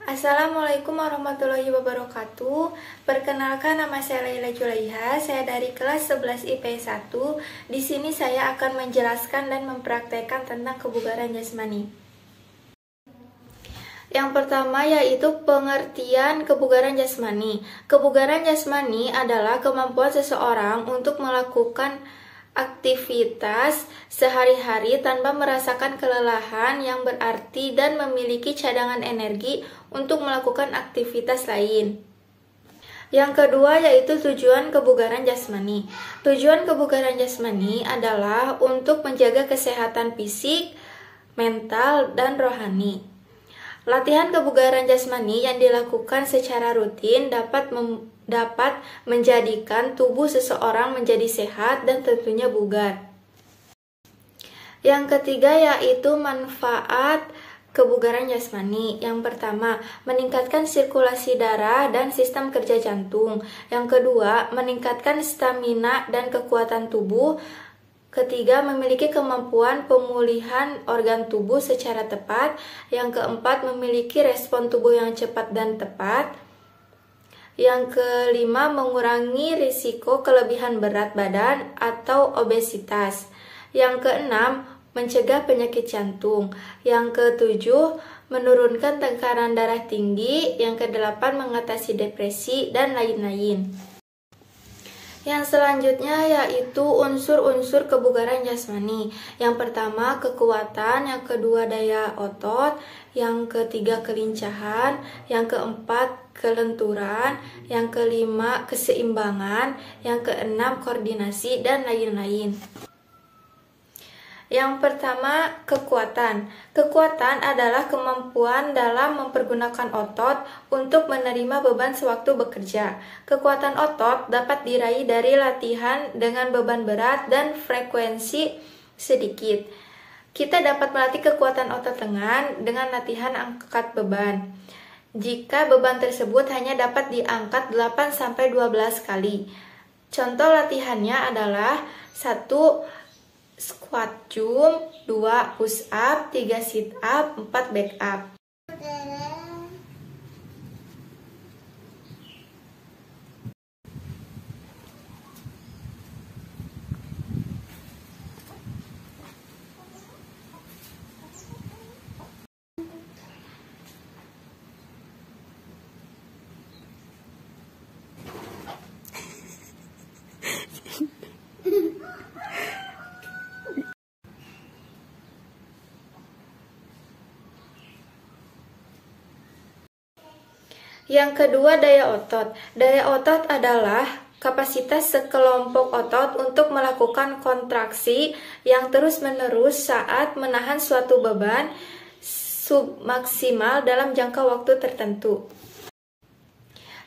Assalamualaikum warahmatullahi wabarakatuh. Perkenalkan, nama saya Laila Julaiha. Saya dari kelas 11 IP 1. Di sini saya akan menjelaskan dan mempraktekkan tentang kebugaran jasmani. Yang pertama yaitu pengertian kebugaran jasmani. Kebugaran jasmani adalah kemampuan seseorang untuk melakukan aktivitas sehari-hari tanpa merasakan kelelahan yang berarti dan memiliki cadangan energi untuk melakukan aktivitas lain. Yang kedua yaitu tujuan kebugaran jasmani. Tujuan kebugaran jasmani adalah untuk menjaga kesehatan fisik, mental, dan rohani. Latihan kebugaran jasmani yang dilakukan secara rutin dapat menjadikan tubuh seseorang menjadi sehat dan tentunya bugar. Yang ketiga yaitu manfaat kebugaran jasmani. Yang pertama, meningkatkan sirkulasi darah dan sistem kerja jantung. Yang kedua, meningkatkan stamina dan kekuatan tubuh. Ketiga, memiliki kemampuan pemulihan organ tubuh secara tepat. Yang keempat, memiliki respon tubuh yang cepat dan tepat. Yang kelima, mengurangi risiko kelebihan berat badan atau obesitas. Yang keenam, mencegah penyakit jantung. Yang ketujuh, menurunkan tekanan darah tinggi. Yang kedelapan, mengatasi depresi dan lain-lain. Yang selanjutnya yaitu unsur-unsur kebugaran jasmani. Yang pertama kekuatan, yang kedua daya otot, yang ketiga kelincahan, yang keempat kelenturan, yang kelima keseimbangan, yang keenam koordinasi dan lain-lain. Yang pertama, kekuatan. Kekuatan adalah kemampuan dalam mempergunakan otot untuk menerima beban sewaktu bekerja. Kekuatan otot dapat diraih dari latihan dengan beban berat dan frekuensi sedikit. Kita dapat melatih kekuatan otot lengan dengan latihan angkat beban. Jika beban tersebut hanya dapat diangkat 8-12 kali. Contoh latihannya adalah 1. Squat jump, 2 push up, 3 sit up, 4 back up. Yang kedua, daya otot. Daya otot adalah kapasitas sekelompok otot untuk melakukan kontraksi yang terus-menerus saat menahan suatu beban submaksimal dalam jangka waktu tertentu.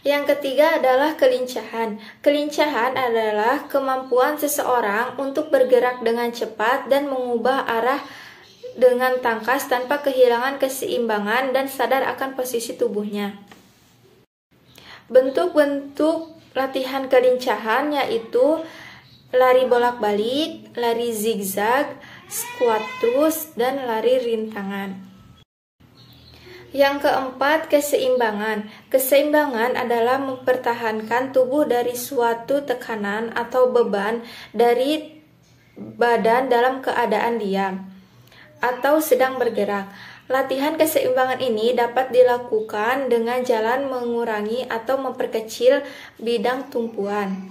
Yang ketiga adalah kelincahan. Kelincahan adalah kemampuan seseorang untuk bergerak dengan cepat dan mengubah arah dengan tangkas tanpa kehilangan keseimbangan dan sadar akan posisi tubuhnya. Bentuk-bentuk latihan kelincahan yaitu lari bolak-balik, lari zigzag, squat terus, dan lari rintangan. Yang keempat, keseimbangan. Keseimbangan adalah mempertahankan tubuh dari suatu tekanan atau beban dari badan dalam keadaan diam atau sedang bergerak. Latihan keseimbangan ini dapat dilakukan dengan jalan mengurangi atau memperkecil bidang tumpuan.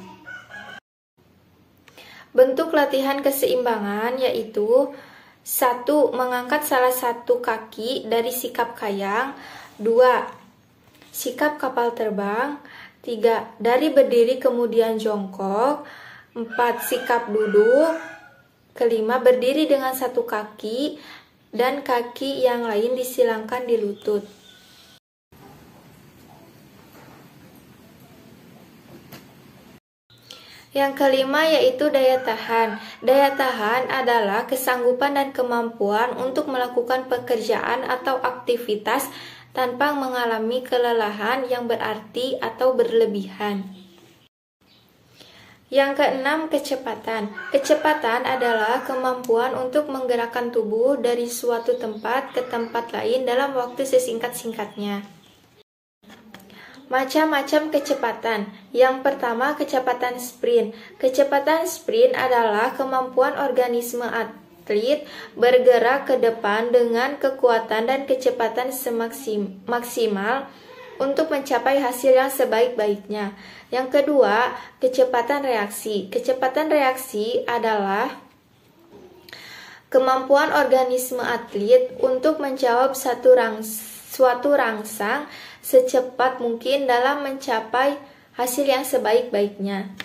Bentuk latihan keseimbangan yaitu 1. Mengangkat salah satu kaki dari sikap kayang. 2. Sikap kapal terbang. 3. Dari berdiri kemudian jongkok. 4. Sikap duduk. 5. Berdiri dengan satu kaki dan kaki yang lain disilangkan di lutut. Yang kelima yaitu daya tahan. Daya tahan adalah kesanggupan dan kemampuan untuk melakukan pekerjaan atau aktivitas tanpa mengalami kelelahan yang berarti atau berlebihan. Yang keenam, kecepatan. Kecepatan adalah kemampuan untuk menggerakkan tubuh dari suatu tempat ke tempat lain dalam waktu sesingkat-singkatnya. Macam-macam kecepatan. Yang pertama, kecepatan sprint. Kecepatan sprint adalah kemampuan organisme atlet bergerak ke depan dengan kekuatan dan kecepatan maksimal untuk mencapai hasil yang sebaik-baiknya. Yang kedua, kecepatan reaksi. Kecepatan reaksi adalah kemampuan organisme atlet untuk menjawab suatu rangsang secepat mungkin dalam mencapai hasil yang sebaik-baiknya.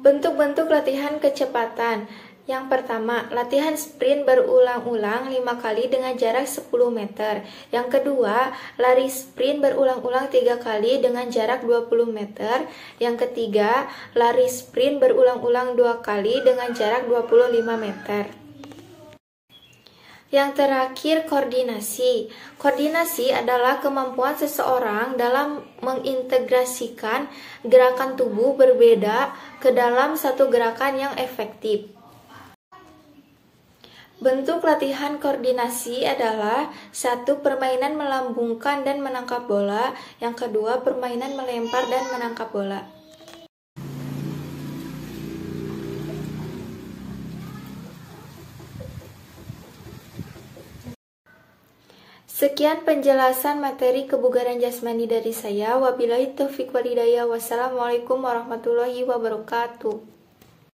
Bentuk-bentuk latihan kecepatan. Yang pertama, latihan sprint berulang-ulang 5 kali dengan jarak 10 meter. Yang kedua, lari sprint berulang-ulang 3 kali dengan jarak 20 meter. Yang ketiga, lari sprint berulang-ulang 2 kali dengan jarak 25 meter. Yang terakhir, koordinasi. Koordinasi adalah kemampuan seseorang dalam mengintegrasikan gerakan tubuh berbeda ke dalam satu gerakan yang efektif. Bentuk latihan koordinasi adalah 1. Permainan melambungkan dan menangkap bola. Yang kedua, permainan melempar dan menangkap bola. Sekian penjelasan materi kebugaran jasmani dari saya. Wabillahi taufiq wal hidayah. Wassalamualaikum warahmatullahi wabarakatuh.